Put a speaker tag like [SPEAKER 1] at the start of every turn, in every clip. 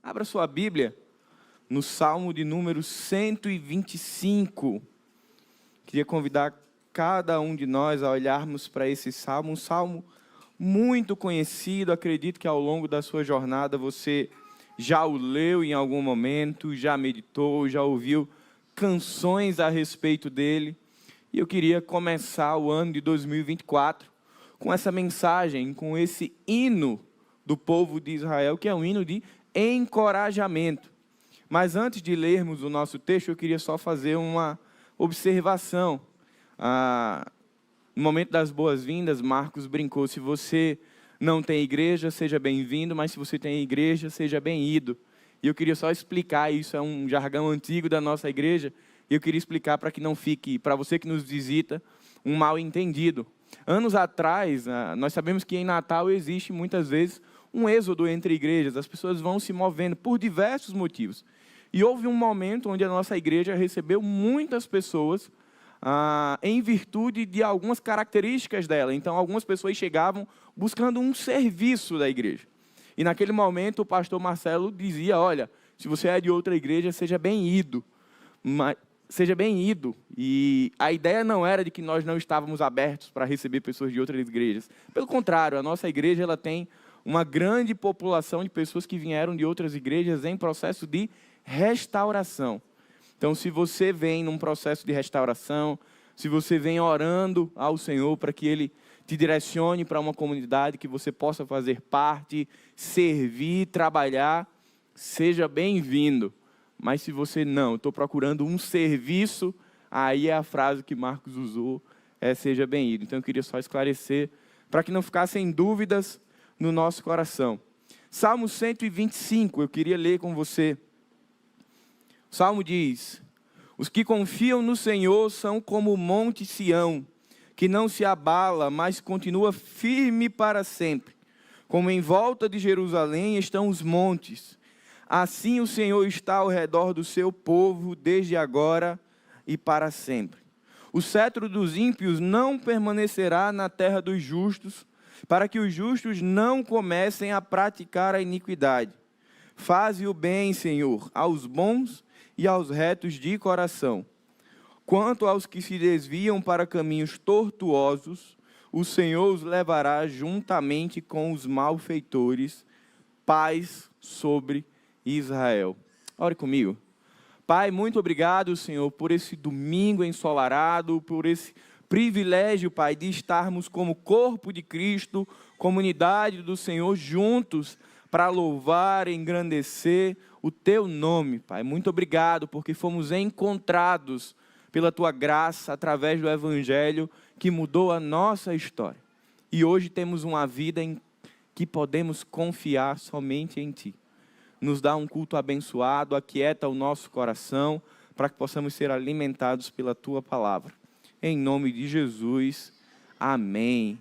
[SPEAKER 1] Abra sua Bíblia no Salmo de número 125. Queria convidar cada um de nós a olharmos para esse salmo, um salmo muito conhecido. Acredito que ao longo da sua jornada você já o leu em algum momento, já meditou, já ouviu canções a respeito dele. E eu queria começar o ano de 2024 com essa mensagem, com esse hino do povo de Israel, que é um hino de encorajamento. Mas antes de lermos o nosso texto, eu queria só fazer uma observação. No momento das boas-vindas, Marcos brincou: se você não tem igreja, seja bem-vindo, mas se você tem igreja, seja bem-ido. E eu queria só explicar, isso é um jargão antigo da nossa igreja, e eu queria explicar para que não fique, para você que nos visita, um mal-entendido. Anos atrás, nós sabemos que em Natal existe muitas vezes um êxodo entre igrejas, as pessoas vão se movendo por diversos motivos. E houve um momento onde a nossa igreja recebeu muitas pessoas em virtude de algumas características dela. Então, algumas pessoas chegavam buscando um serviço da igreja. E naquele momento, o pastor Marcelo dizia: olha, se você é de outra igreja, seja bem-ido. Seja bem-ido. E a ideia não era de que nós não estávamos abertos para receber pessoas de outras igrejas. Pelo contrário, a nossa igreja ela tem uma grande população de pessoas que vieram de outras igrejas em processo de restauração. Então, se você vem num processo de restauração, se você vem orando ao Senhor para que Ele te direcione para uma comunidade que você possa fazer parte, servir, trabalhar, seja bem-vindo. Mas se você não, estou procurando um serviço, aí é a frase que Marcos usou, seja bem-vindo. Então eu queria só esclarecer, para que não ficassem dúvidas no nosso coração. Salmo 125, eu queria ler com você. O Salmo diz: os que confiam no Senhor são como o monte Sião, que não se abala, mas continua firme para sempre. Como em volta de Jerusalém estão os montes, assim o Senhor está ao redor do seu povo, desde agora e para sempre. O cetro dos ímpios não permanecerá na terra dos justos, para que os justos não comecem a praticar a iniquidade. Faze o bem, Senhor, aos bons e aos retos de coração. Quanto aos que se desviam para caminhos tortuosos, o Senhor os levará juntamente com os malfeitores. Paz sobre Israel. Ore comigo. Pai, muito obrigado, Senhor, por esse domingo ensolarado, por esse privilégio, Pai, de estarmos como corpo de Cristo, comunidade do Senhor, juntos para louvar e engrandecer o Teu nome, Pai. Muito obrigado, porque fomos encontrados pela Tua graça, através do Evangelho, que mudou a nossa história. E hoje temos uma vida em que podemos confiar somente em Ti. Nos dá um culto abençoado, aquieta o nosso coração, para que possamos ser alimentados pela Tua palavra. Em nome de Jesus, amém.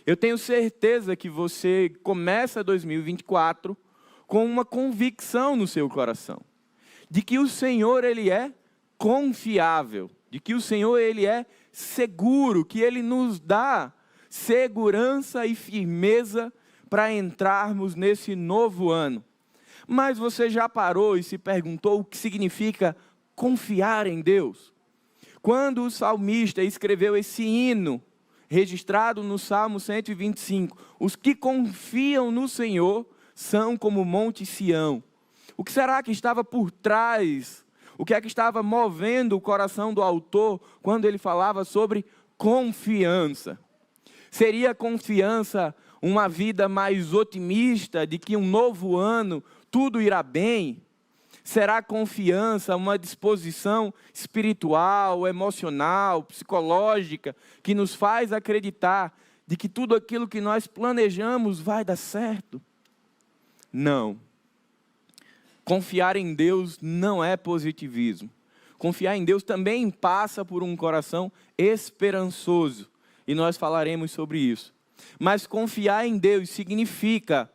[SPEAKER 1] Eu tenho certeza que você começa 2024 com uma convicção no seu coração, de que o Senhor, Ele é confiável, de que o Senhor, Ele é seguro, que Ele nos dá segurança e firmeza para entrarmos nesse novo ano. Mas você já parou e se perguntou o que significa confiar em Deus? Quando o salmista escreveu esse hino, registrado no Salmo 125, os que confiam no Senhor são como o monte Sião. O que será que estava por trás? O que é que estava movendo o coração do autor quando ele falava sobre confiança? Seria confiança uma vida mais otimista, de que um novo ano tudo irá bem? Será confiança uma disposição espiritual, emocional, psicológica, que nos faz acreditar de que tudo aquilo que nós planejamos vai dar certo? Não. Confiar em Deus não é positivismo. Confiar em Deus também passa por um coração esperançoso, e nós falaremos sobre isso. Mas confiar em Deus significa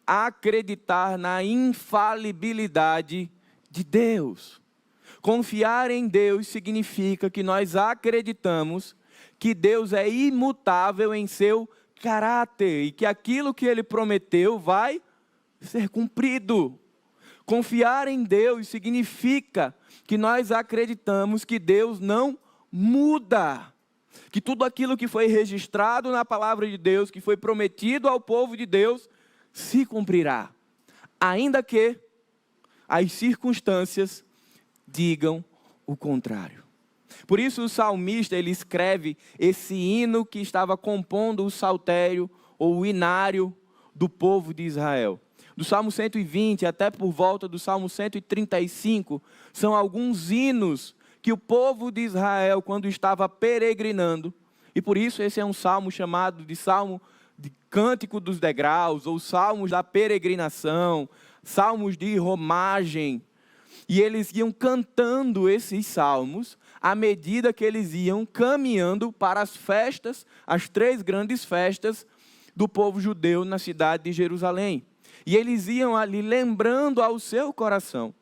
[SPEAKER 1] acreditar na infalibilidade de Deus. Confiar em Deus significa que nós acreditamos que Deus é imutável em seu caráter e que aquilo que Ele prometeu vai ser cumprido. Confiar em Deus significa que nós acreditamos que Deus não muda. Que tudo aquilo que foi registrado na palavra de Deus, que foi prometido ao povo de Deus, se cumprirá. Ainda que as circunstâncias digam o contrário. Por isso o salmista, ele escreve esse hino que estava compondo o saltério ou o inário do povo de Israel. Do Salmo 120 até por volta do Salmo 135, são alguns hinos que o povo de Israel, quando estava peregrinando, e por isso esse é um salmo chamado de Salmo de Cântico dos Degraus, ou Salmos da Peregrinação, Salmos de Romagem, e eles iam cantando esses salmos à medida que eles iam caminhando para as festas, as 3 grandes festas do povo judeu na cidade de Jerusalém. E eles iam ali lembrando ao seu coração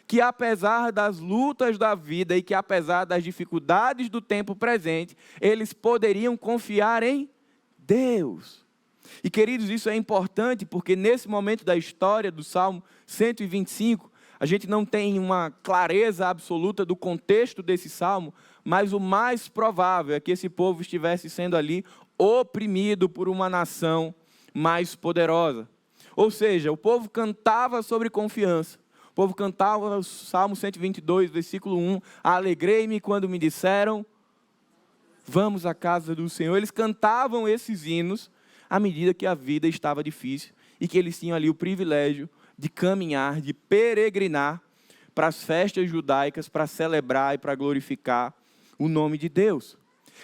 [SPEAKER 1] que apesar das lutas da vida e que apesar das dificuldades do tempo presente, eles poderiam confiar em Deus. E queridos, isso é importante porque nesse momento da história do Salmo 125, a gente não tem uma clareza absoluta do contexto desse salmo, mas o mais provável é que esse povo estivesse sendo ali oprimido por uma nação mais poderosa. Ou seja, o povo cantava sobre confiança. O povo cantava o Salmo 122, versículo 1. Alegrei-me quando me disseram, vamos à casa do Senhor. Eles cantavam esses hinos à medida que a vida estava difícil e que eles tinham ali o privilégio de caminhar, de peregrinar para as festas judaicas, para celebrar e para glorificar o nome de Deus.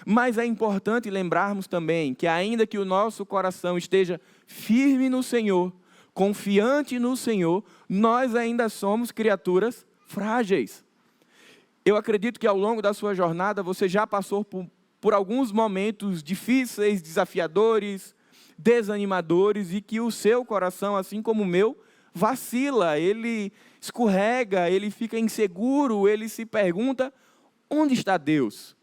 [SPEAKER 1] Mas é importante lembrarmos também que ainda que o nosso coração esteja firme no Senhor, confiante no Senhor, nós ainda somos criaturas frágeis. Eu acredito que ao longo da sua jornada você já passou por alguns momentos difíceis, desafiadores, desanimadores e que o seu coração, assim como o meu, vacila, ele escorrega, ele fica inseguro, ele se pergunta, onde está Deus?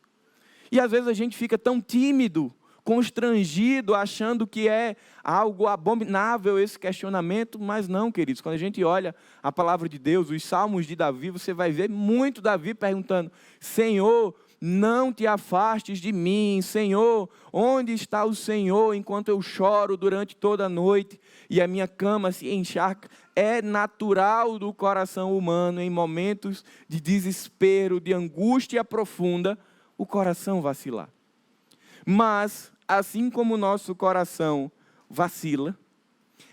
[SPEAKER 1] E às vezes a gente fica tão tímido, constrangido, achando que é algo abominável esse questionamento, mas não, queridos. Quando a gente olha a palavra de Deus, os salmos de Davi, você vai ver muito Davi perguntando, Senhor, não te afastes de mim, Senhor, onde está o Senhor enquanto eu choro durante toda a noite e a minha cama se encharca? É natural do coração humano, em momentos de desespero, de angústia profunda, o coração vacilar. Mas, assim como o nosso coração vacila,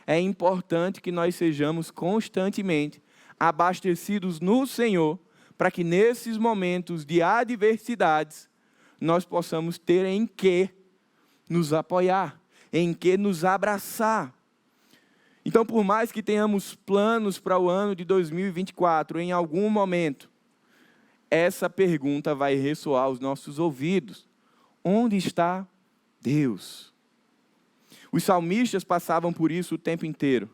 [SPEAKER 1] é importante que nós sejamos constantemente abastecidos no Senhor, para que nesses momentos de adversidades, nós possamos ter em que nos apoiar, em que nos abraçar. Então, por mais que tenhamos planos para o ano de 2024, em algum momento, essa pergunta vai ressoar aos nossos ouvidos. Onde está Deus? Os salmistas passavam por isso o tempo inteiro,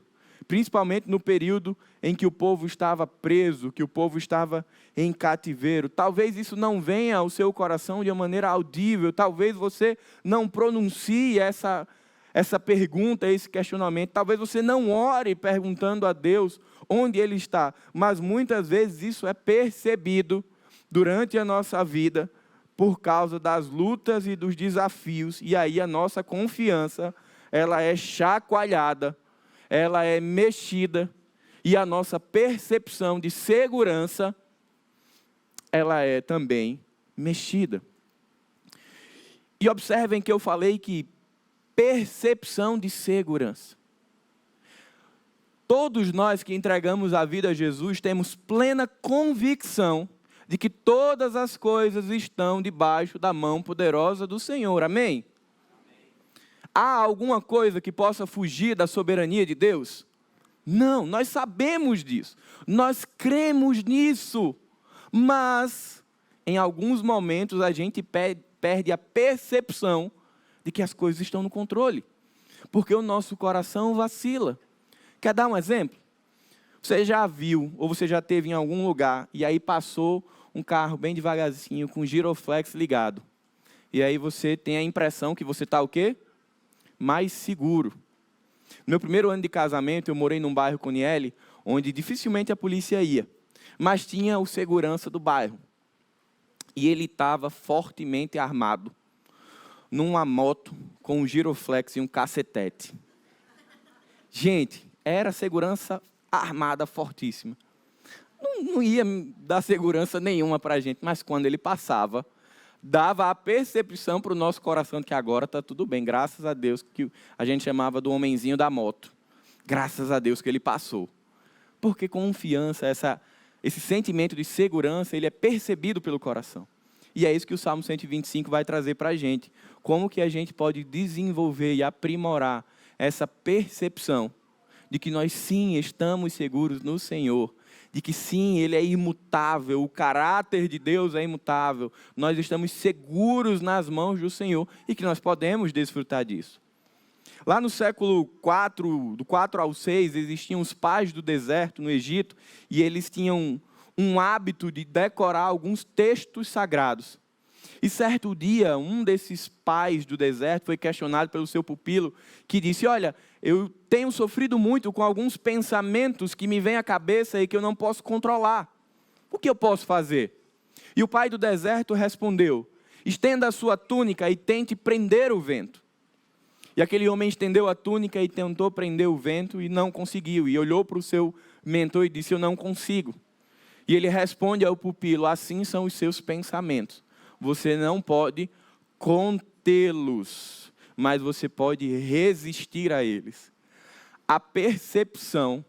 [SPEAKER 1] principalmente no período em que o povo estava preso, que o povo estava em cativeiro. Talvez isso não venha ao seu coração de uma maneira audível, talvez você não pronuncie essa pergunta, esse questionamento, talvez você não ore perguntando a Deus onde Ele está, mas muitas vezes isso é percebido durante a nossa vida, por causa das lutas e dos desafios, e aí a nossa confiança, ela é chacoalhada, ela é mexida, e a nossa percepção de segurança, ela é também mexida. E observem que eu falei que percepção de segurança. Todos nós que entregamos a vida a Jesus temos plena convicção de que todas as coisas estão debaixo da mão poderosa do Senhor. Amém? Há alguma coisa que possa fugir da soberania de Deus? Não, nós sabemos disso. Nós cremos nisso. Mas, em alguns momentos, a gente perde a percepção de que as coisas estão no controle. Porque o nosso coração vacila. Quer dar um exemplo? Você já viu, ou você já esteve em algum lugar, e aí passou um carro bem devagarzinho, com o giroflex ligado. E aí você tem a impressão que você está o quê? Mais seguro. No meu primeiro ano de casamento, eu morei num bairro com Niele, onde dificilmente a polícia ia, mas tinha o segurança do bairro. E ele estava fortemente armado, numa moto com um giroflex e um cacetete. Gente, era segurança armada fortíssima. Não ia dar segurança nenhuma para a gente, mas quando ele passava, dava a percepção para o nosso coração de que agora está tudo bem, graças a Deus, que a gente chamava do homenzinho da moto. Graças a Deus que ele passou. Porque confiança, esse sentimento de segurança, ele é percebido pelo coração. E é isso que o Salmo 125 vai trazer para a gente. Como que a gente pode desenvolver e aprimorar essa percepção de que nós sim estamos seguros no Senhor, de que sim, Ele é imutável, o caráter de Deus é imutável, nós estamos seguros nas mãos do Senhor e que nós podemos desfrutar disso. Lá no século 4, do 4 ao 6, existiam os pais do deserto no Egito e eles tinham um hábito de decorar alguns textos sagrados. E certo dia, um desses pais do deserto foi questionado pelo seu pupilo, que disse: olha, eu tenho sofrido muito com alguns pensamentos que me vêm à cabeça e que eu não posso controlar. O que eu posso fazer? E o pai do deserto respondeu: estenda a sua túnica e tente prender o vento. E aquele homem estendeu a túnica e tentou prender o vento e não conseguiu. E olhou para o seu mentor e disse: eu não consigo. E ele responde ao pupilo: assim são os seus pensamentos. Você não pode contê-los, mas você pode resistir a eles. A percepção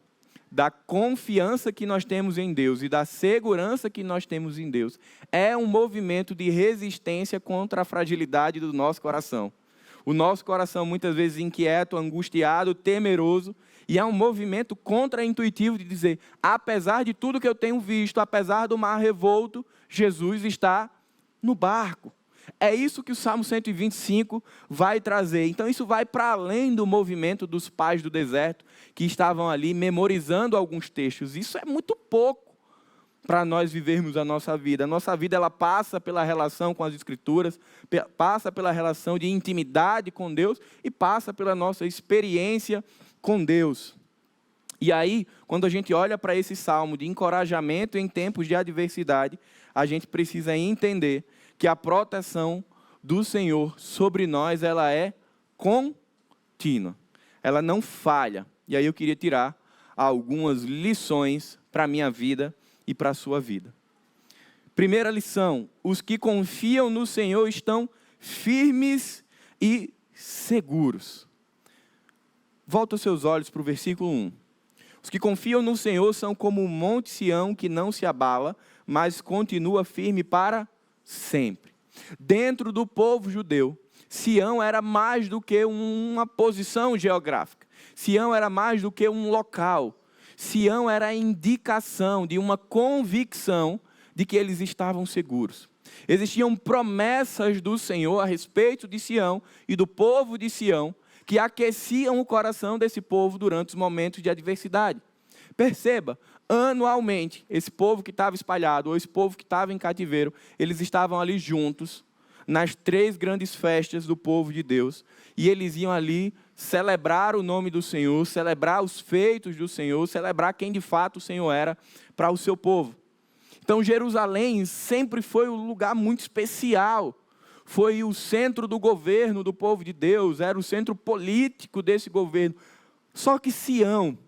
[SPEAKER 1] da confiança que nós temos em Deus e da segurança que nós temos em Deus é um movimento de resistência contra a fragilidade do nosso coração. O nosso coração muitas vezes inquieto, angustiado, temeroso, e é um movimento contra-intuitivo de dizer: apesar de tudo que eu tenho visto, apesar do mar revolto, Jesus está no barco. É isso que o Salmo 125 vai trazer. Então isso vai para além do movimento dos pais do deserto, que estavam ali memorizando alguns textos. Isso é muito pouco para nós vivermos a nossa vida. A nossa vida, ela passa pela relação com as Escrituras, passa pela relação de intimidade com Deus e passa pela nossa experiência com Deus. E aí, quando a gente olha para esse salmo de encorajamento em tempos de adversidade, a gente precisa entender que a proteção do Senhor sobre nós, ela é contínua. Ela não falha. E aí eu queria tirar algumas lições para a minha vida e para a sua vida. Primeira lição: os que confiam no Senhor estão firmes e seguros. Volta os seus olhos para o versículo 1. Os que confiam no Senhor são como o monte Sião, que não se abala, mas continua firme para sempre. Dentro do povo judeu, Sião era mais do que uma posição geográfica. Sião era mais do que um local. Sião era a indicação de uma convicção de que eles estavam seguros. Existiam promessas do Senhor a respeito de Sião e do povo de Sião, que aqueciam o coração desse povo durante os momentos de adversidade. Perceba, anualmente, esse povo que estava espalhado, ou esse povo que estava em cativeiro, eles estavam ali juntos, nas 3 grandes festas do povo de Deus, e eles iam ali celebrar o nome do Senhor, celebrar os feitos do Senhor, celebrar quem de fato o Senhor era para o seu povo. Então Jerusalém sempre foi um lugar muito especial, foi o centro do governo do povo de Deus, era o centro político desse governo. Só que Sião,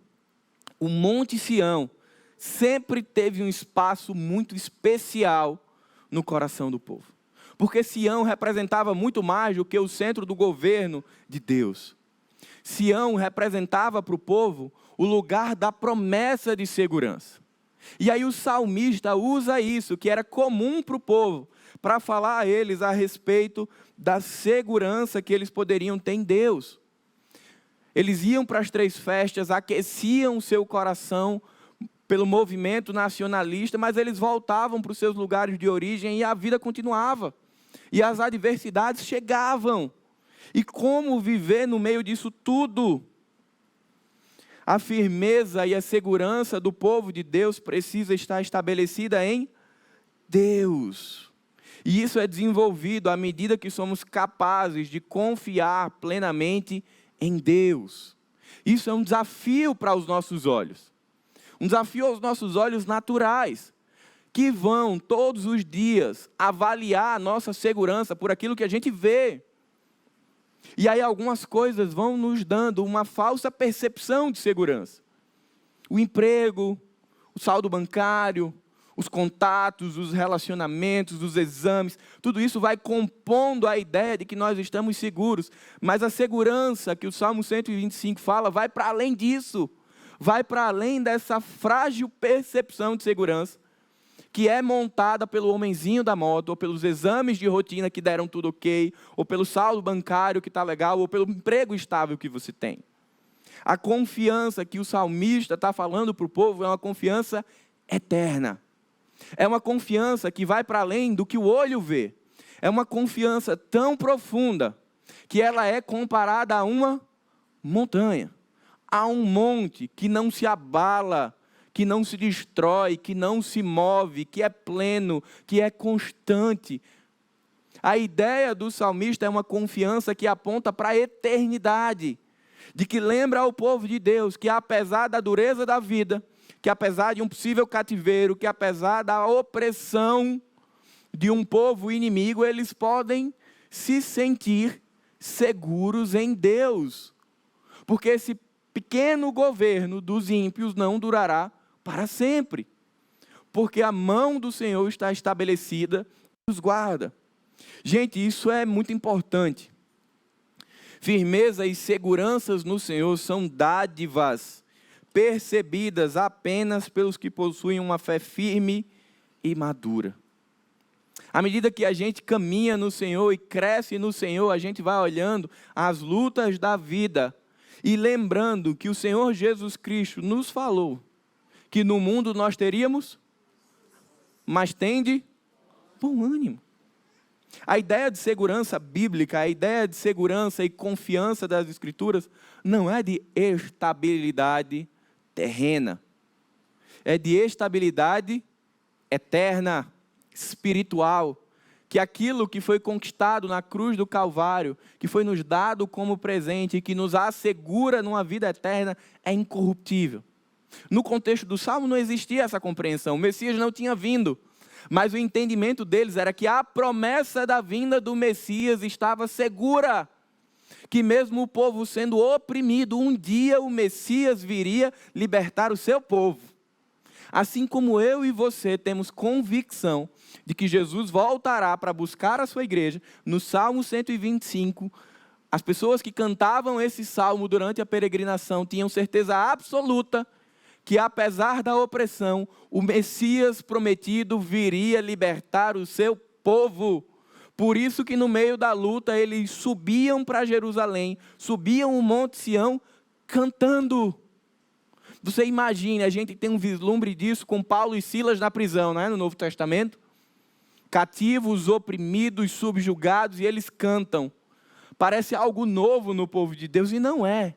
[SPEAKER 1] o Monte Sião, sempre teve um espaço muito especial no coração do povo. Porque Sião representava muito mais do que o centro do governo de Deus. Sião representava para o povo o lugar da promessa de segurança. E aí o salmista usa isso, que era comum para o povo, para falar a eles a respeito da segurança que eles poderiam ter em Deus. Eles iam para as 3 festas, aqueciam o seu coração pelo movimento nacionalista, mas eles voltavam para os seus lugares de origem e a vida continuava. E as adversidades chegavam. E como viver no meio disso tudo? A firmeza e a segurança do povo de Deus precisa estar estabelecida em Deus. E isso é desenvolvido à medida que somos capazes de confiar plenamente em Deus. Isso é um desafio para os nossos olhos. Um desafio aos nossos olhos naturais, que vão todos os dias avaliar a nossa segurança por aquilo que a gente vê. E aí algumas coisas vão nos dando uma falsa percepção de segurança. O emprego, o saldo bancário, os contatos, os relacionamentos, os exames, tudo isso vai compondo a ideia de que nós estamos seguros. Mas a segurança que o Salmo 125 fala vai para além disso. Vai para além dessa frágil percepção de segurança que é montada pelo homenzinho da moto, ou pelos exames de rotina que deram tudo ok, ou pelo saldo bancário que está legal, ou pelo emprego estável que você tem. A confiança que o salmista está falando para o povo é uma confiança eterna. É uma confiança que vai para além do que o olho vê. É uma confiança tão profunda que ela é comparada a uma montanha, a um monte que não se abala, que não se destrói, que não se move, que é pleno, que é constante. A ideia do salmista é uma confiança que aponta para a eternidade, de que lembra ao povo de Deus que apesar da dureza da vida, que apesar de um possível cativeiro, que apesar da opressão de um povo inimigo, eles podem se sentir seguros em Deus. Porque esse pequeno governo dos ímpios não durará para sempre. Porque a mão do Senhor está estabelecida e os guarda. Gente, isso é muito importante. Firmeza e seguranças no Senhor são dádivas percebidas apenas pelos que possuem uma fé firme e madura. À medida que a gente caminha no Senhor e cresce no Senhor, a gente vai olhando as lutas da vida e lembrando que o Senhor Jesus Cristo nos falou que no mundo nós teríamos, mas tende bom ânimo. A ideia de segurança bíblica, a ideia de segurança e confiança das Escrituras não é de estabilidade terrena, é de estabilidade eterna, espiritual, que aquilo que foi conquistado na cruz do Calvário, que foi nos dado como presente e que nos assegura numa vida eterna, é incorruptível. No contexto do Salmo não existia essa compreensão, o Messias não tinha vindo, mas o entendimento deles era que a promessa da vinda do Messias estava segura, que mesmo o povo sendo oprimido, um dia o Messias viria libertar o seu povo. Assim como eu e você temos convicção de que Jesus voltará para buscar a sua igreja, no Salmo 125, as pessoas que cantavam esse salmo durante a peregrinação tinham certeza absoluta que apesar da opressão, o Messias prometido viria libertar o seu povo. Por isso que no meio da luta eles subiam para Jerusalém, subiam o Monte Sião cantando. Você imagine, a gente tem um vislumbre disso com Paulo e Silas na prisão, não é? No Novo Testamento. Cativos, oprimidos, subjugados, e eles cantam. Parece algo novo no povo de Deus, e não é.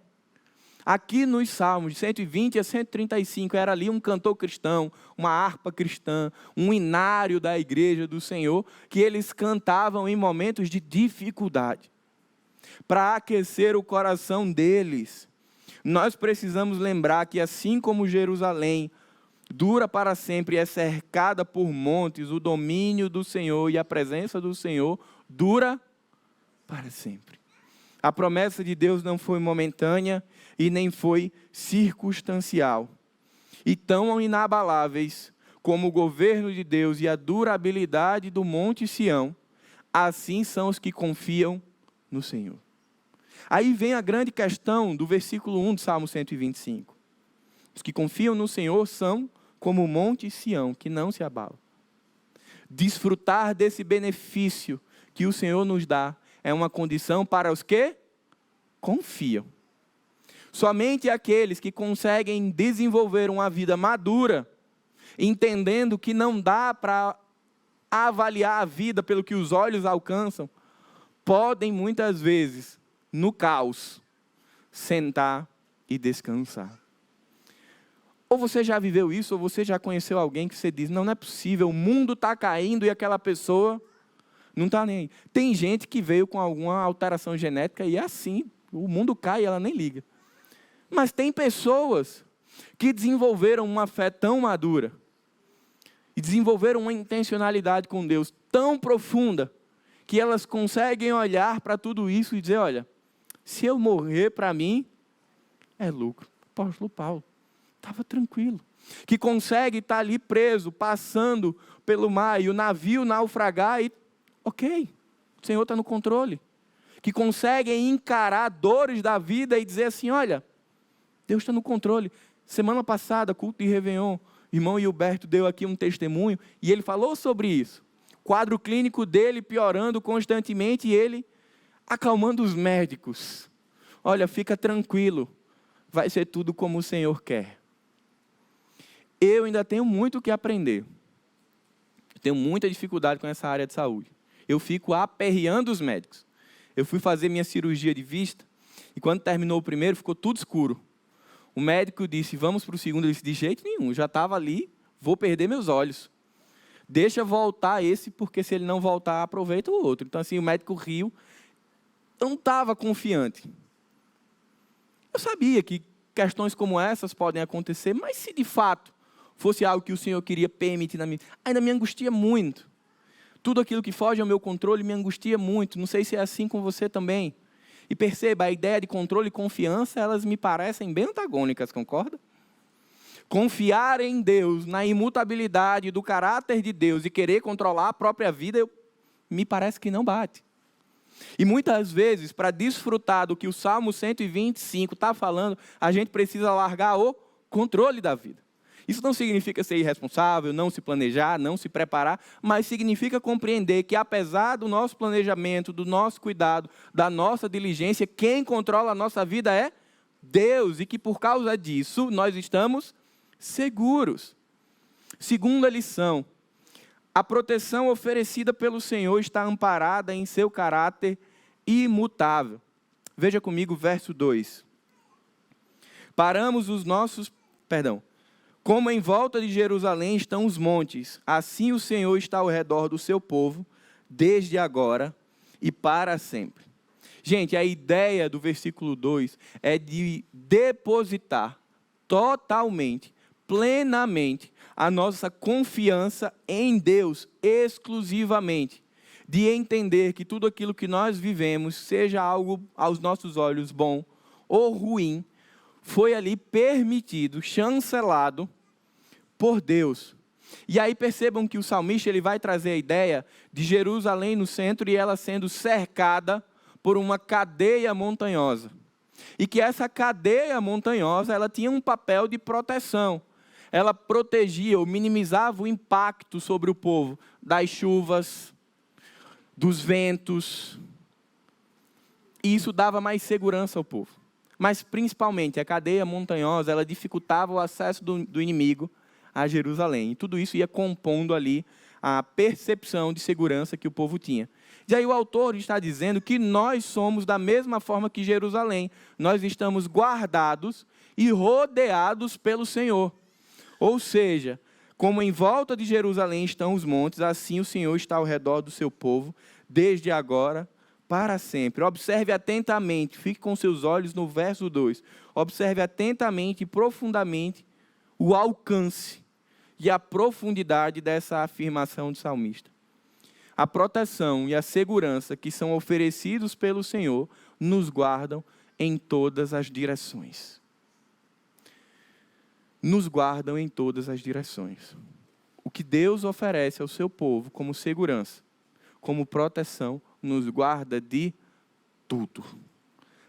[SPEAKER 1] Aqui nos Salmos, de 120 a 135, era ali um cantor cristão, uma harpa cristã, um inário da igreja do Senhor, que eles cantavam em momentos de dificuldade. Para aquecer o coração deles, nós precisamos lembrar que assim como Jerusalém dura para sempre e é cercada por montes, o domínio do Senhor e a presença do Senhor dura para sempre. A promessa de Deus não foi momentânea e nem foi circunstancial. E tão inabaláveis como o governo de Deus e a durabilidade do Monte Sião, assim são os que confiam no Senhor. Aí vem a grande questão do versículo 1 do Salmo 125. Os que confiam no Senhor são como o Monte Sião, que não se abala. Desfrutar desse benefício que o Senhor nos dá é uma condição para os que confiam. Somente aqueles que conseguem desenvolver uma vida madura, entendendo que não dá para avaliar a vida pelo que os olhos alcançam, podem muitas vezes, no caos, sentar e descansar. Ou você já viveu isso, ou você já conheceu alguém que você diz, não é possível, o mundo está caindo e aquela pessoa não está nem aí. Tem gente que veio com alguma alteração genética e é assim, o mundo cai e ela nem liga. Mas tem pessoas que desenvolveram uma fé tão madura e desenvolveram uma intencionalidade com Deus tão profunda que elas conseguem olhar para tudo isso e dizer, olha, se eu morrer, para mim é lucro. O apóstolo Paulo estava tranquilo. Que consegue estar ali preso, passando pelo mar e o navio naufragar e, ok, o Senhor está no controle. Que conseguem encarar dores da vida e dizer assim, olha, Deus está no controle. Semana passada, culto de Réveillon, irmão Gilberto deu aqui um testemunho e ele falou sobre isso. O quadro clínico dele piorando constantemente e ele acalmando os médicos. Olha, fica tranquilo, vai ser tudo como o Senhor quer. Eu ainda tenho muito o que aprender. Eu tenho muita dificuldade com essa área de saúde. Eu fico aperreando os médicos. Eu fui fazer minha cirurgia de vista e quando terminou o primeiro ficou tudo escuro. O médico disse, vamos para o segundo. Eu disse, de jeito nenhum, já estava ali, vou perder meus olhos. Deixa voltar esse, porque se ele não voltar, aproveita o outro. Então assim, o médico riu. Eu não estava confiante. Eu sabia que questões como essas podem acontecer, mas se de fato fosse algo que o Senhor queria permitir na minha vida, ainda me angustia muito. Tudo aquilo que foge ao meu controle me angustia muito. Não sei se é assim com você também. E perceba, a ideia de controle e confiança, elas me parecem bem antagônicas, concorda? Confiar em Deus, na imutabilidade do caráter de Deus e querer controlar a própria vida, me parece que não bate. E muitas vezes, para desfrutar do que o Salmo 125 está falando, a gente precisa largar o controle da vida. Isso não significa ser irresponsável, não se planejar, não se preparar, mas significa compreender que apesar do nosso planejamento, do nosso cuidado, da nossa diligência, quem controla a nossa vida é Deus e que por causa disso nós estamos seguros. Segunda lição, a proteção oferecida pelo Senhor está amparada em seu caráter imutável. Veja comigo verso 2. Como em volta de Jerusalém estão os montes, assim o Senhor está ao redor do seu povo, desde agora e para sempre. Gente, a ideia do versículo 2 é de depositar totalmente, plenamente, a nossa confiança em Deus exclusivamente. De entender que tudo aquilo que nós vivemos, seja algo aos nossos olhos bom ou ruim, foi ali permitido, chancelado por Deus. E aí percebam que o salmista ele vai trazer a ideia de Jerusalém no centro e ela sendo cercada por uma cadeia montanhosa. E que essa cadeia montanhosa ela tinha um papel de proteção. Ela protegia ou minimizava o impacto sobre o povo das chuvas, dos ventos. E isso dava mais segurança ao povo. Mas principalmente a cadeia montanhosa ela dificultava o acesso do inimigo a Jerusalém. E tudo isso ia compondo ali a percepção de segurança que o povo tinha. E aí o autor está dizendo que nós somos da mesma forma que Jerusalém. Nós estamos guardados e rodeados pelo Senhor. Ou seja, como em volta de Jerusalém estão os montes, assim o Senhor está ao redor do seu povo, desde agora para sempre. Observe atentamente, fique com seus olhos no verso 2. Observe atentamente e profundamente o alcance e a profundidade dessa afirmação do salmista. A proteção e a segurança que são oferecidos pelo Senhor nos guardam em todas as direções. Nos guardam em todas as direções. O que Deus oferece ao seu povo como segurança, como proteção, nos guarda de tudo.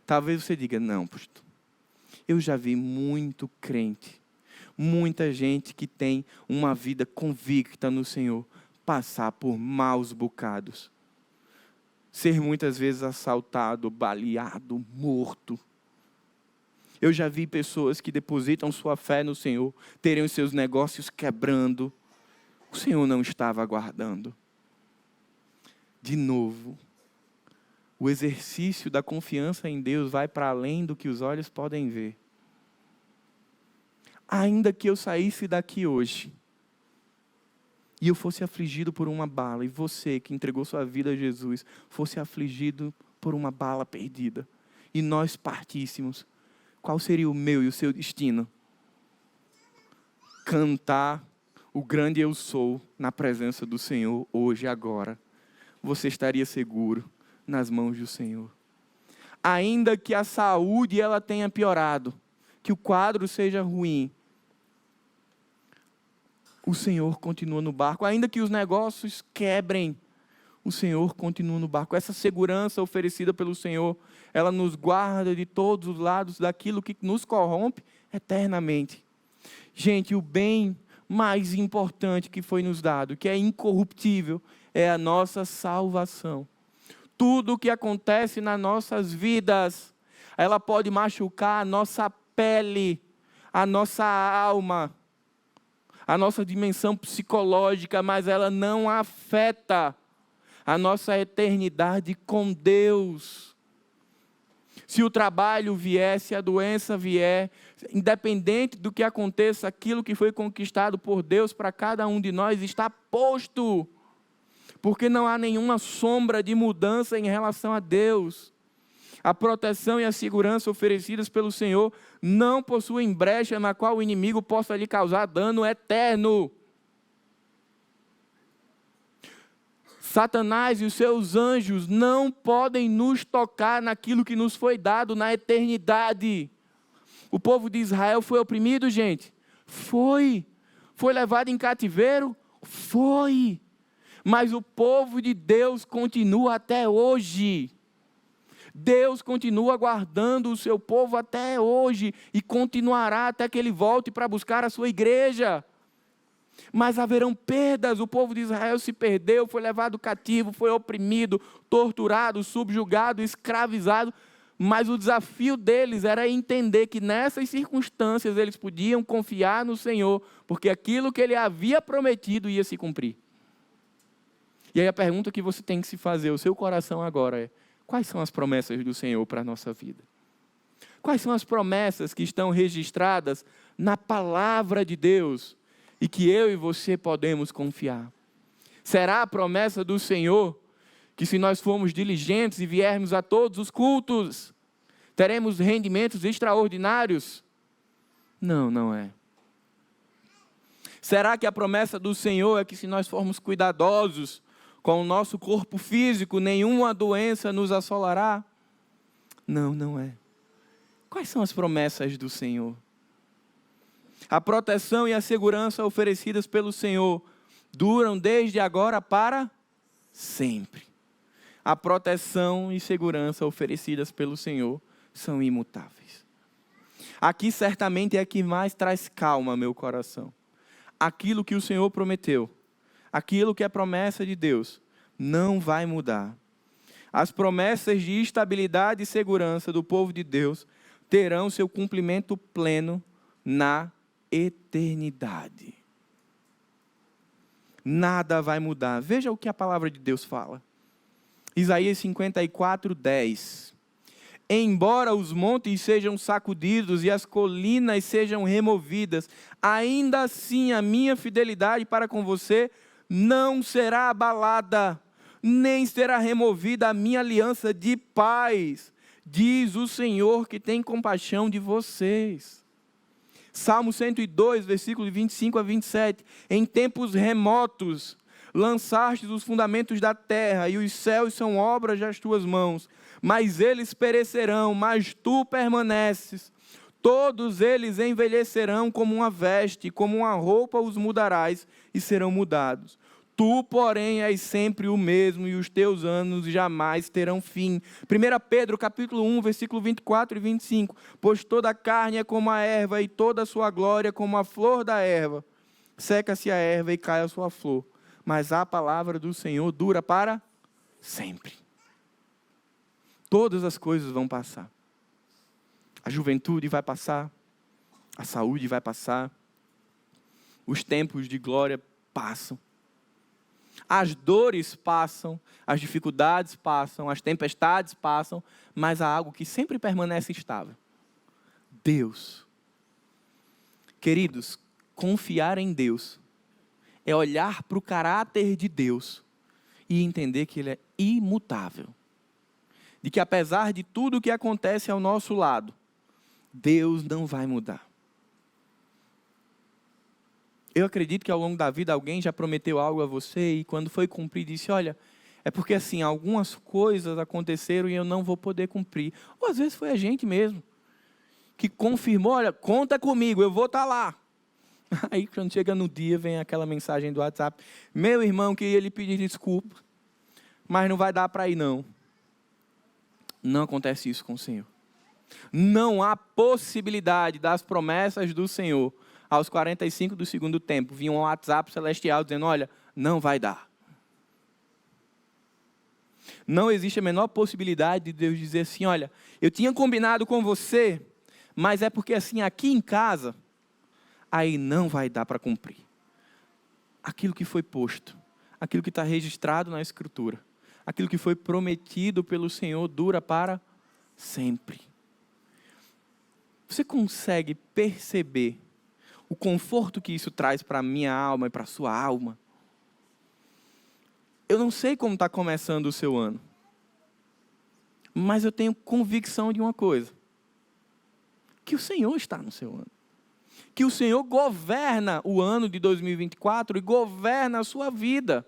[SPEAKER 1] Talvez você diga, não, pastor, eu já vi muito crente, muita gente que tem uma vida convicta no Senhor, passar por maus bocados. Ser muitas vezes assaltado, baleado, morto. Eu já vi pessoas que depositam sua fé no Senhor, terem os seus negócios quebrando. O Senhor não estava aguardando. De novo, o exercício da confiança em Deus vai para além do que os olhos podem ver. Ainda que eu saísse daqui hoje e eu fosse afligido por uma bala, e você que entregou sua vida a Jesus fosse afligido por uma bala perdida, e nós partíssemos, qual seria o meu e o seu destino? cantar o grande eu sou na presença do Senhor hoje, agora, você estaria seguro nas mãos do Senhor. Ainda que a saúde ela tenha piorado, que o quadro seja ruim, o Senhor continua no barco. Ainda que os negócios quebrem, o Senhor continua no barco. Essa segurança oferecida pelo Senhor, ela nos guarda de todos os lados daquilo que nos corrompe eternamente. Gente, o bem mais importante que foi nos dado, que é incorruptível, é a nossa salvação. Tudo o que acontece nas nossas vidas, ela pode machucar a nossa pele, a nossa alma, a nossa dimensão psicológica, mas ela não afeta a nossa eternidade com Deus. Se o trabalho vier, se a doença vier, independente do que aconteça, aquilo que foi conquistado por Deus para cada um de nós está posto. Porque não há nenhuma sombra de mudança em relação a Deus. A proteção e a segurança oferecidas pelo Senhor não possuem brecha na qual o inimigo possa lhe causar dano eterno. Satanás e os seus anjos não podem nos tocar naquilo que nos foi dado na eternidade. O povo de Israel foi oprimido, gente? Foi. Foi levado em cativeiro? Foi. Mas o povo de Deus continua até hoje. Deus continua guardando o seu povo até hoje e continuará até que ele volte para buscar a sua igreja. Mas haverão perdas. O povo de Israel se perdeu, foi levado cativo, foi oprimido, torturado, subjugado, escravizado. Mas o desafio deles era entender que nessas circunstâncias eles podiam confiar no Senhor, porque aquilo que ele havia prometido ia se cumprir. E aí a pergunta que você tem que se fazer, o seu coração agora é: quais são as promessas do Senhor para a nossa vida? Quais são as promessas que estão registradas na palavra de Deus e que eu e você podemos confiar? Será a promessa do Senhor que se nós formos diligentes e viermos a todos os cultos, teremos rendimentos extraordinários? Não, não é. Será que a promessa do Senhor é que se nós formos cuidadosos com o nosso corpo físico, nenhuma doença nos assolará? Não, não é. Quais são as promessas do Senhor? A proteção e a segurança oferecidas pelo Senhor duram desde agora para sempre. A proteção e segurança oferecidas pelo Senhor são imutáveis. Aqui certamente é que mais traz calma ao meu coração. Aquilo que o Senhor prometeu, aquilo que é promessa de Deus, não vai mudar. As promessas de estabilidade e segurança do povo de Deus terão seu cumprimento pleno na eternidade. Nada vai mudar. Veja o que a palavra de Deus fala. Isaías 54:10. Embora os montes sejam sacudidos e as colinas sejam removidas, ainda assim a minha fidelidade para com você não será abalada, nem será removida a minha aliança de paz, diz o Senhor que tem compaixão de vocês. Salmo 102, versículos 25 a 27. Em tempos remotos, lançastes os fundamentos da terra, e os céus são obras das tuas mãos. Mas eles perecerão, mas tu permaneces. Todos eles envelhecerão como uma veste, como uma roupa os mudarás, e serão mudados. Tu, porém, és sempre o mesmo, e os teus anos jamais terão fim. 1 Pedro, capítulo 1, versículo 24 e 25. Pois toda a carne é como a erva, e toda a sua glória como a flor da erva. Seca-se a erva e cai a sua flor. Mas a palavra do Senhor dura para sempre. Todas as coisas vão passar. A juventude vai passar. A saúde vai passar. Os tempos de glória passam. As dores passam, as dificuldades passam, as tempestades passam, mas há algo que sempre permanece estável: Deus. Queridos, confiar em Deus é olhar para o caráter de Deus e entender que Ele é imutável. De que apesar de tudo o que acontece ao nosso lado, Deus não vai mudar. Eu acredito que ao longo da vida alguém já prometeu algo a você e quando foi cumprir disse, olha, é porque assim, algumas coisas aconteceram e eu não vou poder cumprir. Ou às vezes foi a gente mesmo que confirmou, olha, conta comigo, eu vou estar lá. Aí quando chega no dia, vem aquela mensagem do WhatsApp, meu irmão, queria lhe pedir desculpa, mas não vai dar para ir não. Não acontece isso com o Senhor. Não há possibilidade das promessas do Senhor. Aos 45 do segundo tempo, vinha um WhatsApp celestial dizendo, olha, não vai dar. Não existe a menor possibilidade de Deus dizer assim, olha, eu tinha combinado com você, mas é porque assim, aqui em casa, aí não vai dar para cumprir. Aquilo que foi posto, aquilo que está registrado na Escritura, aquilo que foi prometido pelo Senhor dura para sempre. Você consegue perceber o conforto que isso traz para a minha alma e para a sua alma? Eu não sei como está começando o seu ano, mas eu tenho convicção de uma coisa, que o Senhor está no seu ano. Que o Senhor governa o ano de 2024 e governa a sua vida.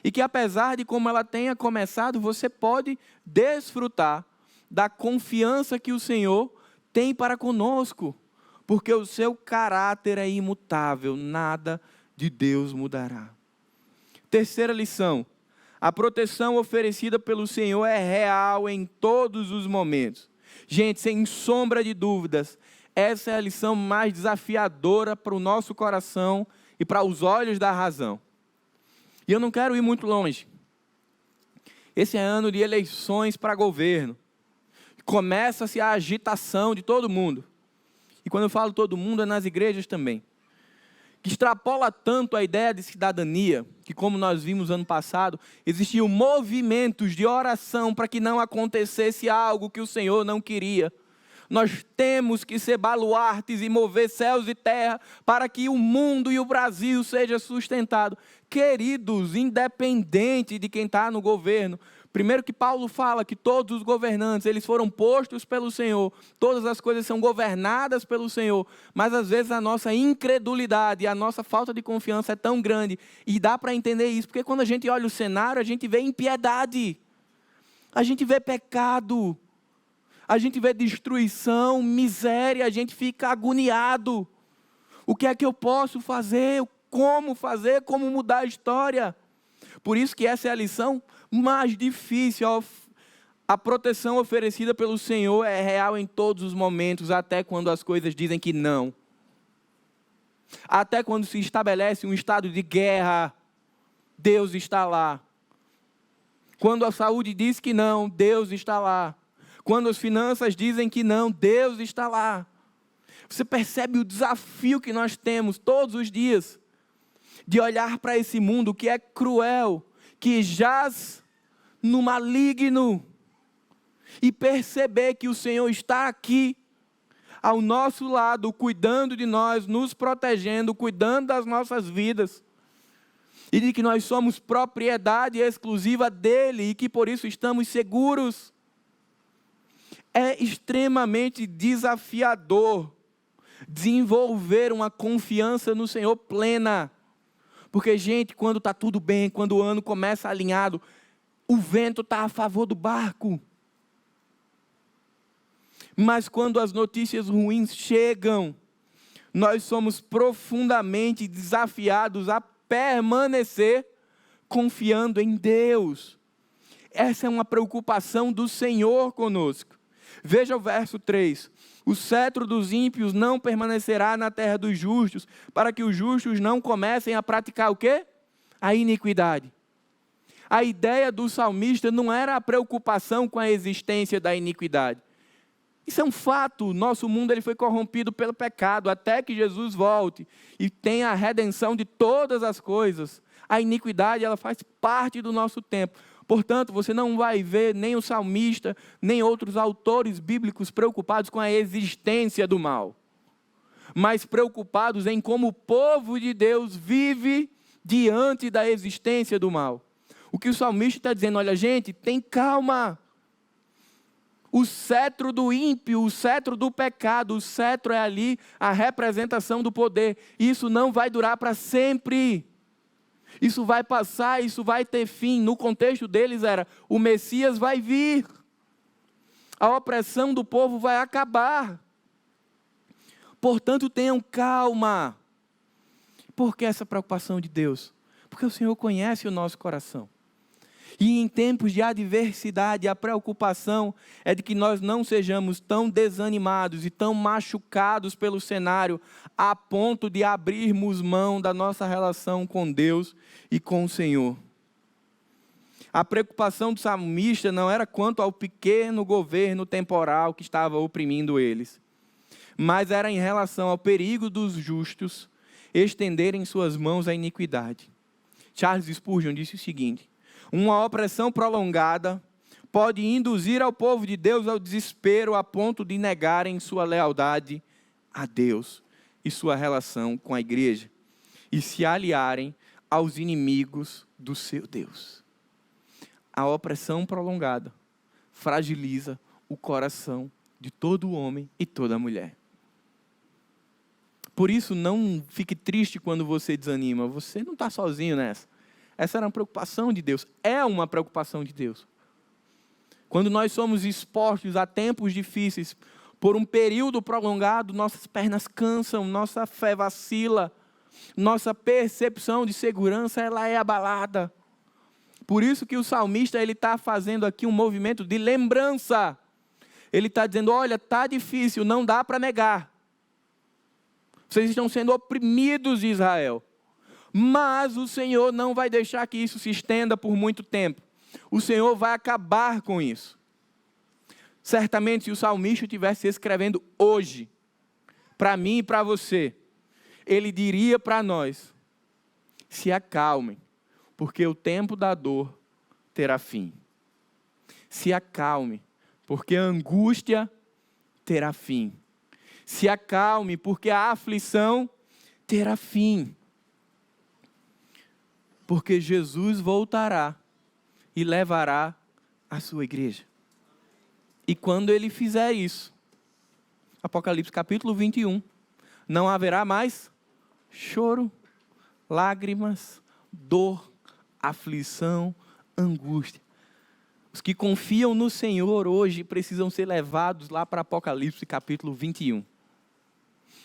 [SPEAKER 1] E que apesar de como ela tenha começado, você pode desfrutar da confiança que o Senhor tem para conosco. Porque o seu caráter é imutável, nada de Deus mudará. Terceira lição, a proteção oferecida pelo Senhor é real em todos os momentos. Gente, sem sombra de dúvidas, essa é a lição mais desafiadora para o nosso coração e para os olhos da razão. E eu não quero ir muito longe. Esse é ano de eleições para governo. Começa-se a agitação de todo mundo. E quando eu falo todo mundo, é nas igrejas também. Que extrapola tanto a ideia de cidadania, que como nós vimos ano passado, existiam movimentos de oração para que não acontecesse algo que o Senhor não queria. Nós temos que ser baluartes e mover céus e terra para que o mundo e o Brasil seja sustentado. Queridos, independente de quem está no governo, primeiro que Paulo fala que todos os governantes, eles foram postos pelo Senhor, todas as coisas são governadas pelo Senhor, mas às vezes a nossa incredulidade e a nossa falta de confiança é tão grande, e dá para entender isso, porque quando a gente olha o cenário, a gente vê impiedade, a gente vê pecado, a gente vê destruição, miséria, a gente fica agoniado. O que é que eu posso fazer? Como mudar a história? Por isso que essa é a lição mais difícil. A proteção oferecida pelo Senhor é real em todos os momentos, até quando as coisas dizem que não. Até quando se estabelece um estado de guerra, Deus está lá. Quando a saúde diz que não, Deus está lá. Quando as finanças dizem que não, Deus está lá. Você percebe o desafio que nós temos todos os dias de olhar para esse mundo que é cruel, que jaz no maligno, e perceber que o Senhor está aqui, ao nosso lado, cuidando de nós, nos protegendo, cuidando das nossas vidas, e de que nós somos propriedade exclusiva dEle, e que por isso estamos seguros. É extremamente desafiador desenvolver uma confiança no Senhor plena. Porque, gente, quando está tudo bem, quando o ano começa alinhado, o vento está a favor do barco. Mas quando as notícias ruins chegam, nós somos profundamente desafiados a permanecer confiando em Deus. Essa é uma preocupação do Senhor conosco. Veja o verso 3. O cetro dos ímpios não permanecerá na terra dos justos, para que os justos não comecem a praticar o quê? A iniquidade. A ideia do salmista não era a preocupação com a existência da iniquidade. Isso é um fato. Nosso mundo ele foi corrompido pelo pecado, até que Jesus volte e tenha a redenção de todas as coisas. A iniquidade ela faz parte do nosso tempo. Portanto, você não vai ver nem o salmista, nem outros autores bíblicos preocupados com a existência do mal, mas preocupados em como o povo de Deus vive diante da existência do mal. O que o salmista está dizendo, olha gente, tem calma. O cetro do ímpio, o cetro do pecado, o cetro é ali a representação do poder. Isso não vai durar para sempre. Isso vai passar, isso vai ter fim. No contexto deles era, o Messias vai vir. A opressão do povo vai acabar. Portanto, tenham calma. Por que essa preocupação de Deus? Porque o Senhor conhece o nosso coração. E em tempos de adversidade, a preocupação é de que nós não sejamos tão desanimados e tão machucados pelo cenário a ponto de abrirmos mão da nossa relação com Deus e com o Senhor. A preocupação do salmista não era quanto ao pequeno governo temporal que estava oprimindo eles, mas era em relação ao perigo dos justos estenderem suas mãos à iniquidade. Charles Spurgeon disse o seguinte: uma opressão prolongada pode induzir ao povo de Deus ao desespero a ponto de negarem sua lealdade a Deus e sua relação com a igreja e se aliarem aos inimigos do seu Deus. A opressão prolongada fragiliza o coração de todo homem e toda mulher. Por isso, não fique triste quando você desanima. Você não está sozinho nessa. Essa era uma preocupação de Deus. É uma preocupação de Deus. Quando nós somos expostos a tempos difíceis, por um período prolongado, nossas pernas cansam, nossa fé vacila, nossa percepção de segurança ela é abalada. Por isso que o salmista está fazendo aqui um movimento de lembrança. Ele está dizendo, olha, está difícil, não dá para negar. Vocês estão sendo oprimidos, Israel. Mas o Senhor não vai deixar que isso se estenda por muito tempo. O Senhor vai acabar com isso. Certamente, se o salmista estivesse escrevendo hoje, para mim e para você, ele diria para nós, se acalmem, porque o tempo da dor terá fim. Se acalme, porque a angústia terá fim. Se acalme, porque a aflição terá fim. Porque Jesus voltará e levará a sua igreja. E quando ele fizer isso, Apocalipse capítulo 21, não haverá mais choro, lágrimas, dor, aflição, angústia. Os que confiam no Senhor hoje precisam ser levados lá para Apocalipse capítulo 21.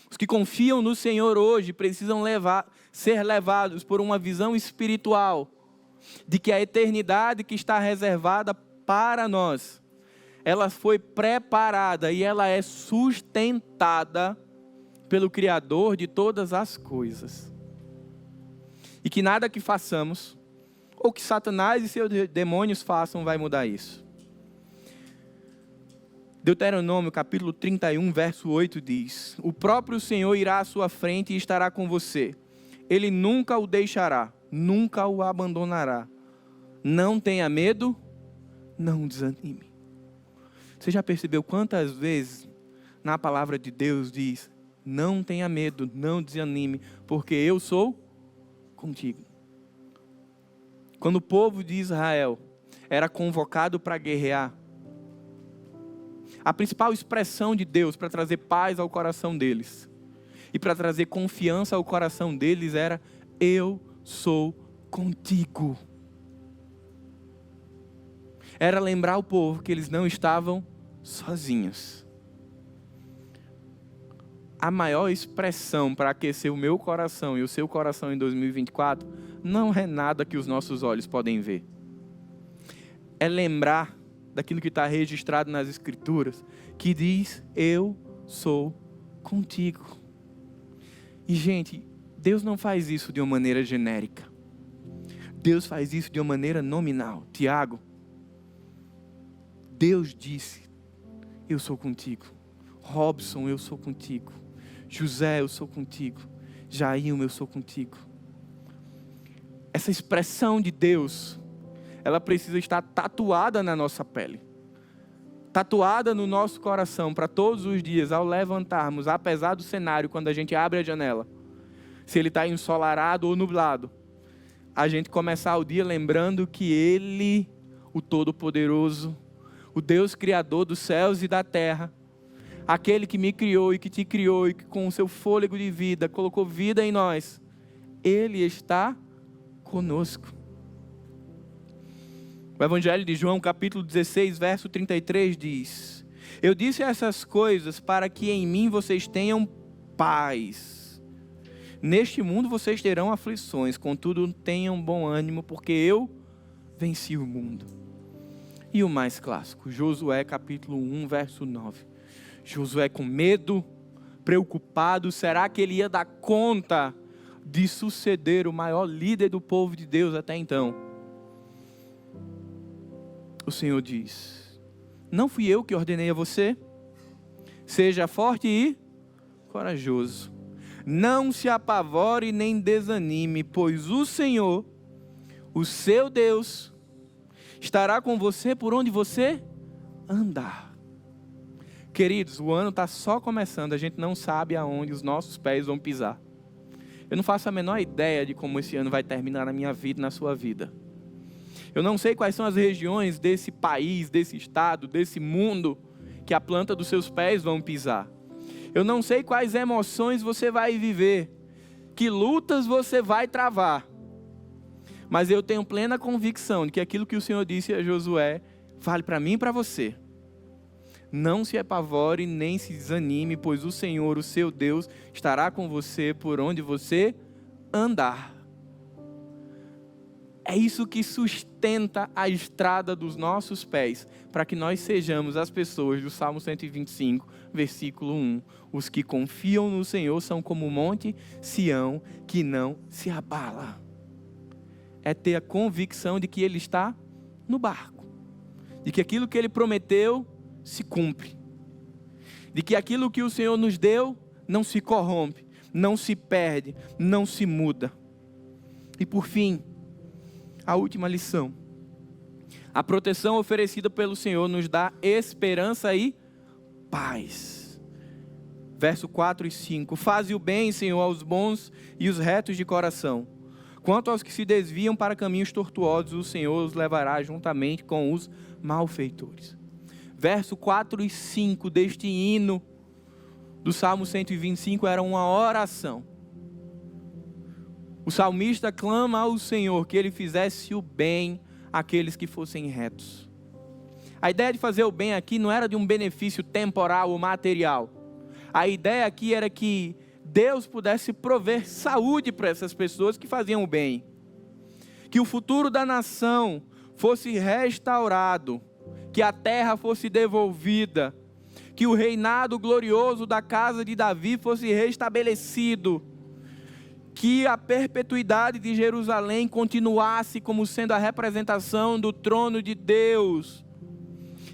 [SPEAKER 1] Os que confiam no Senhor hoje precisam ser levados por uma visão espiritual de que a eternidade que está reservada para nós, ela foi preparada e ela é sustentada pelo Criador de todas as coisas. E que nada que façamos, ou que Satanás e seus demônios façam, vai mudar isso. Deuteronômio capítulo 31, verso 8 diz: o próprio Senhor irá à sua frente e estará com você. Ele nunca o deixará, nunca o abandonará. Não tenha medo, não desanime. Você já percebeu quantas vezes na palavra de Deus diz: não tenha medo, não desanime, porque eu sou contigo. Quando o povo de Israel era convocado para guerrear, a principal expressão de Deus para trazer paz ao coração deles e para trazer confiança ao coração deles era: eu sou contigo. Era lembrar o povo que eles não estavam sozinhos. A maior expressão para aquecer o meu coração e o seu coração em 2024 não é nada que os nossos olhos podem ver. É lembrar daquilo que está registrado nas Escrituras, que diz: eu sou contigo. E gente, Deus não faz isso de uma maneira genérica. Deus faz isso de uma maneira nominal. Tiago, Deus disse: eu sou contigo. Robson, eu sou contigo. José, eu sou contigo. Jair, eu sou contigo. Essa expressão de Deus, ela precisa estar tatuada na nossa pele. Tatuada no nosso coração, para todos os dias, ao levantarmos, apesar do cenário, quando a gente abre a janela, se ele está ensolarado ou nublado, a gente começar o dia lembrando que Ele, o Todo-Poderoso, o Deus criador dos céus e da terra, aquele que me criou e que te criou e que com o seu fôlego de vida colocou vida em nós, Ele está conosco. O Evangelho de João, capítulo 16, verso 33 diz: eu disse essas coisas para que em mim vocês tenham paz. Neste mundo vocês terão aflições, contudo tenham bom ânimo, porque eu venci o mundo. E o mais clássico, Josué capítulo 1, verso 9. Josué com medo, preocupado, será que ele ia dar conta de suceder o maior líder do povo de Deus até então? O Senhor diz: não fui eu que ordenei a você? Seja forte e corajoso. Não se apavore nem desanime, pois o Senhor, o seu Deus, estará com você por onde você andar. Queridos, o ano está só começando, a gente não sabe aonde os nossos pés vão pisar. Eu não faço a menor ideia de como esse ano vai terminar na minha vida e na sua vida. Eu não sei quais são as regiões desse país, desse estado, desse mundo, que a planta dos seus pés vão pisar. Eu não sei quais emoções você vai viver, que lutas você vai travar. Mas eu tenho plena convicção de que aquilo que o Senhor disse a Josué vale para mim e para você. Não se apavore nem se desanime, pois o Senhor, o seu Deus, estará com você por onde você andar. É isso que sustenta a estrada dos nossos pés, para que nós sejamos as pessoas do Salmo 125, versículo 1. Os que confiam no Senhor são como o monte Sião, que não se abala. É ter a convicção de que Ele está no barco, de que aquilo que Ele prometeu se cumpre, de que aquilo que o Senhor nos deu não se corrompe, não se perde, não se muda. E por fim, a última lição: a proteção oferecida pelo Senhor nos dá esperança e paz. Verso 4 e 5: faze o bem, Senhor, aos bons e os retos de coração. Quanto aos que se desviam para caminhos tortuosos, o Senhor os levará juntamente com os malfeitores. Verso 4 e 5 deste hino do Salmo 125 era uma oração. O salmista clama ao Senhor que Ele fizesse o bem àqueles que fossem retos. A ideia de fazer o bem aqui não era de um benefício temporal ou material. A ideia aqui era que Deus pudesse prover saúde para essas pessoas que faziam o bem. Que o futuro da nação fosse restaurado. Que a terra fosse devolvida. Que o reinado glorioso da casa de Davi fosse restabelecido. Que a perpetuidade de Jerusalém continuasse como sendo a representação do trono de Deus.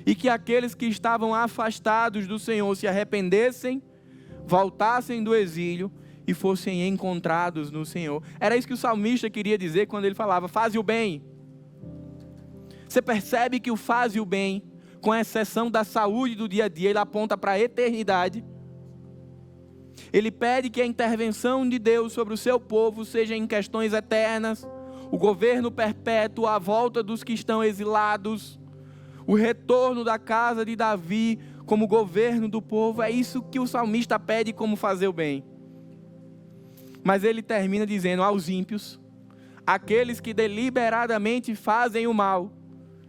[SPEAKER 1] E que aqueles que estavam afastados do Senhor se arrependessem, voltassem do exílio e fossem encontrados no Senhor. Era isso que o salmista queria dizer quando ele falava: faze o bem. Você percebe que o faze o bem, com exceção da saúde do dia a dia, ele aponta para a eternidade. Ele pede que a intervenção de Deus sobre o seu povo seja em questões eternas, o governo perpétuo, a volta dos que estão exilados, o retorno da casa de Davi como governo do povo. É isso que o salmista pede como fazer o bem. Mas ele termina dizendo aos ímpios, aqueles que deliberadamente fazem o mal,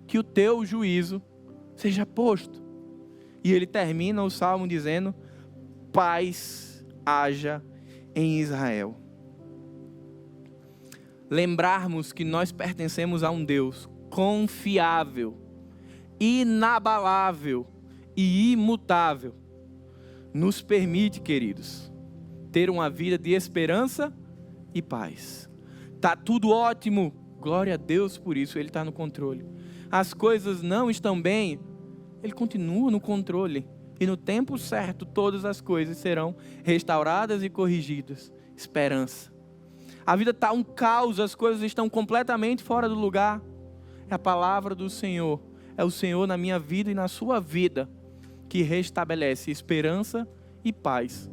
[SPEAKER 1] que o teu juízo seja posto. E ele termina o salmo dizendo: paz haja em Israel. Lembrarmos que nós pertencemos a um Deus confiável, inabalável e imutável, nos permite, queridos, ter uma vida de esperança e paz. Está tudo ótimo, glória a Deus por isso, Ele está no controle. As coisas não estão bem, Ele continua no controle. E no tempo certo, todas as coisas serão restauradas e corrigidas. Esperança. A vida está um caos, as coisas estão completamente fora do lugar. É a palavra do Senhor. É o Senhor na minha vida e na sua vida que restabelece esperança e paz.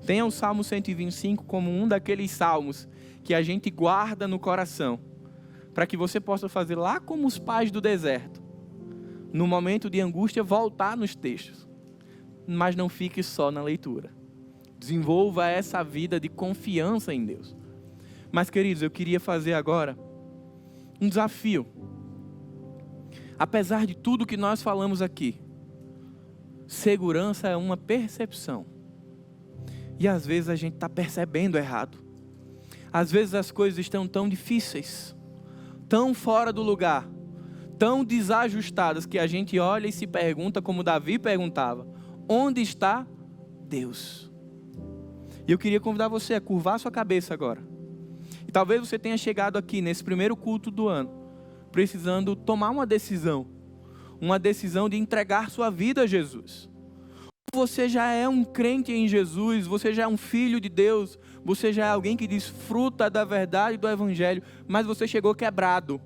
[SPEAKER 1] Tenha o Salmo 125 como um daqueles salmos que a gente guarda no coração, para que você possa fazer lá como os pais do deserto. no momento de angústia, voltar nos textos. Mas não fique só na leitura. Desenvolva essa vida de confiança em Deus. Mas, queridos, eu queria fazer agora um desafio. Apesar de tudo que nós falamos aqui, segurança é uma percepção. E às vezes a gente está percebendo errado. Às vezes as coisas estão tão difíceis, tão fora do lugar, tão desajustadas, que a gente olha e se pergunta, como Davi perguntava: onde está Deus? E eu queria convidar você a curvar sua cabeça agora. E talvez você tenha chegado aqui nesse primeiro culto do ano, precisando tomar uma decisão de entregar sua vida a Jesus. Você já é um crente em Jesus, você já é um filho de Deus, você já é alguém que desfruta da verdade do Evangelho, mas você chegou quebrado,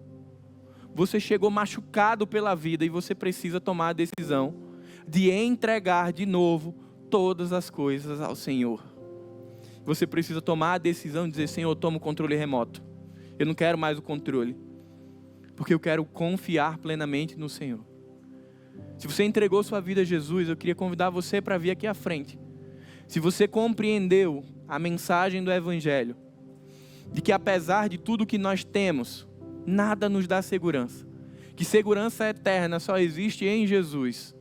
[SPEAKER 1] você chegou machucado pela vida e você precisa tomar a decisão de entregar de novo todas as coisas ao Senhor. Você precisa tomar a decisão de dizer: Senhor, toma o controle remoto. Eu não quero mais o controle, porque eu quero confiar plenamente no Senhor. Se você entregou sua vida a Jesus, eu queria convidar você para vir aqui à frente. Se você compreendeu a mensagem do Evangelho, de que apesar de tudo que nós temos, nada nos dá segurança, que segurança eterna só existe em Jesus,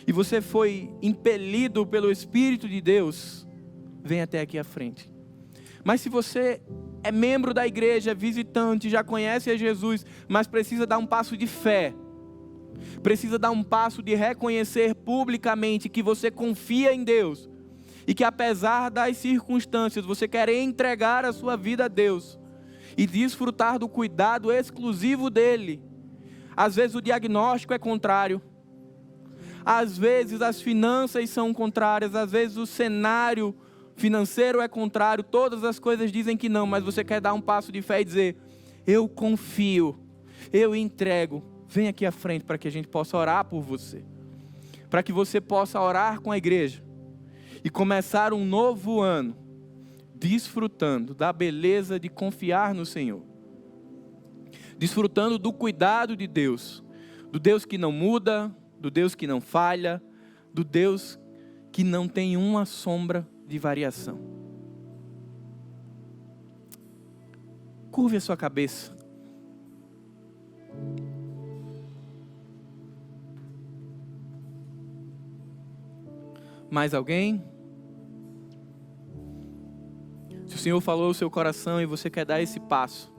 [SPEAKER 1] e você foi impelido pelo Espírito de Deus, vem até aqui à frente. Mas se você é membro da igreja, visitante, já conhece a Jesus, mas precisa dar um passo de fé, precisa dar um passo de reconhecer publicamente que você confia em Deus, e que apesar das circunstâncias, você quer entregar a sua vida a Deus, e desfrutar do cuidado exclusivo dEle. Às vezes o diagnóstico é contrário, às vezes as finanças são contrárias, às vezes o cenário financeiro é contrário, todas as coisas dizem que não, mas você quer dar um passo de fé e dizer: eu confio, eu entrego. Vem aqui à frente para que a gente possa orar por você, para que você possa orar com a igreja e começar um novo ano desfrutando da beleza de confiar no Senhor, desfrutando do cuidado de Deus, do Deus que não muda, do Deus que não falha, do Deus que não tem uma sombra de variação. Curve a sua cabeça. Mais alguém? Se o Senhor falou ao seu coração e você quer dar esse passo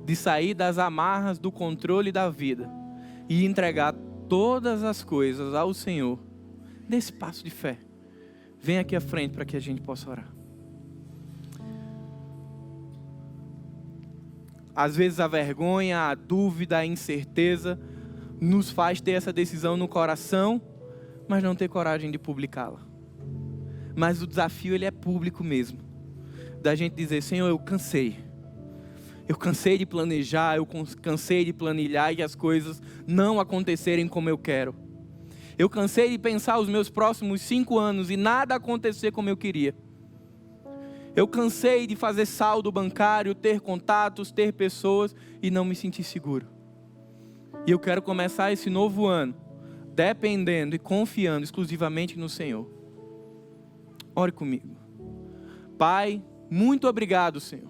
[SPEAKER 1] de sair das amarras do controle da vida e entregar todas as coisas ao Senhor, dê esse passo de fé. Vem aqui à frente para que a gente possa orar. Às vezes a vergonha, a dúvida, a incerteza nos faz ter essa decisão no coração, mas não ter coragem de publicá-la. Mas o desafio ele é público mesmo, da gente dizer: Senhor, eu cansei de planejar, eu cansei de planilhar e as coisas não acontecerem como eu quero. Eu cansei de pensar os meus próximos 5 anos e nada acontecer como eu queria. Eu cansei de fazer saldo bancário, ter contatos, ter pessoas e não me sentir seguro. E eu quero começar esse novo ano dependendo e confiando exclusivamente no Senhor. Ore comigo. Pai, muito obrigado, Senhor,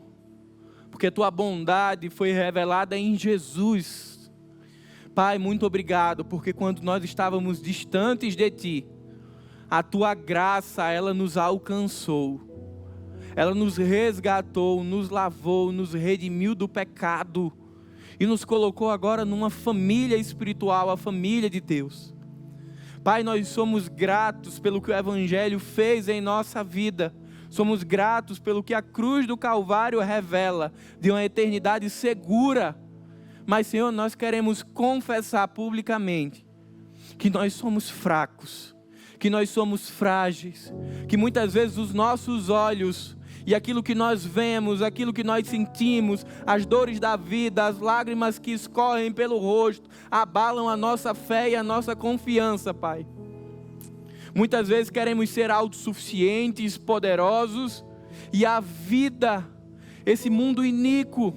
[SPEAKER 1] porque Tua bondade foi revelada em Jesus. Pai, muito obrigado, porque quando nós estávamos distantes de Ti, a Tua graça, ela nos alcançou. Ela nos resgatou, nos lavou, nos redimiu do pecado e nos colocou agora numa família espiritual, a família de Deus. Pai, nós somos gratos pelo que o Evangelho fez em nossa vida. Somos gratos pelo que a cruz do Calvário revela, de uma eternidade segura. Mas, Senhor, nós queremos confessar publicamente que nós somos fracos, que nós somos frágeis, que muitas vezes os nossos olhos e aquilo que nós vemos, aquilo que nós sentimos, as dores da vida, as lágrimas que escorrem pelo rosto, abalam a nossa fé e a nossa confiança, Pai. Muitas vezes queremos ser autossuficientes, poderosos, e a vida, esse mundo iníquo,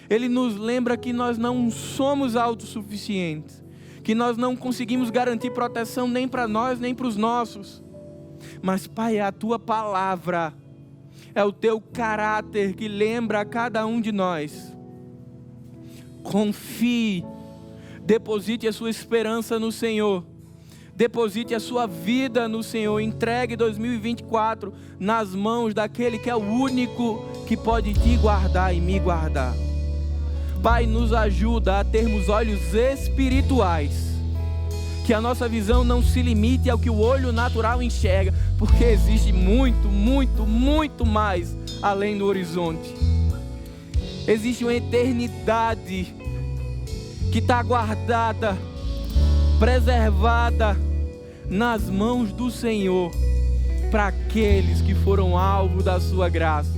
[SPEAKER 1] ele nos lembra que nós não somos autossuficientes, que nós não conseguimos garantir proteção nem para nós, nem para os nossos. Mas, Pai, é a Tua palavra, é o Teu caráter que lembra a cada um de nós. Confie, deposite a sua esperança no Senhor, deposite a sua vida no Senhor, entregue 2024 nas mãos daquele que é o único que pode te guardar e me guardar. Pai, nos ajuda a termos olhos espirituais, que a nossa visão não se limite ao que o olho natural enxerga, porque existe muito, muito, muito mais além do horizonte. Existe uma eternidade que está guardada, preservada nas mãos do Senhor, para aqueles que foram alvo da sua graça.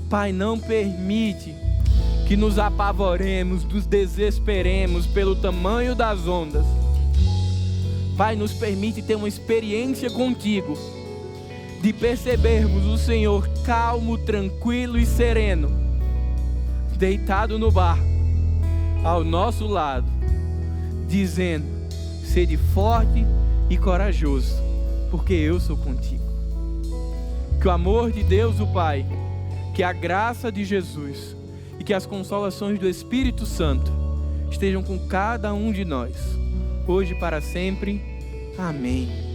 [SPEAKER 1] Pai, não permite que nos apavoremos, nos desesperemos pelo tamanho das ondas. Pai, nos permite ter uma experiência contigo, de percebermos o Senhor calmo, tranquilo e sereno, deitado no barco, ao nosso lado, dizendo: sede forte e corajoso, porque eu sou contigo. Que o amor de Deus o Pai, que a graça de Jesus e que as consolações do Espírito Santo estejam com cada um de nós, hoje e para sempre. Amém.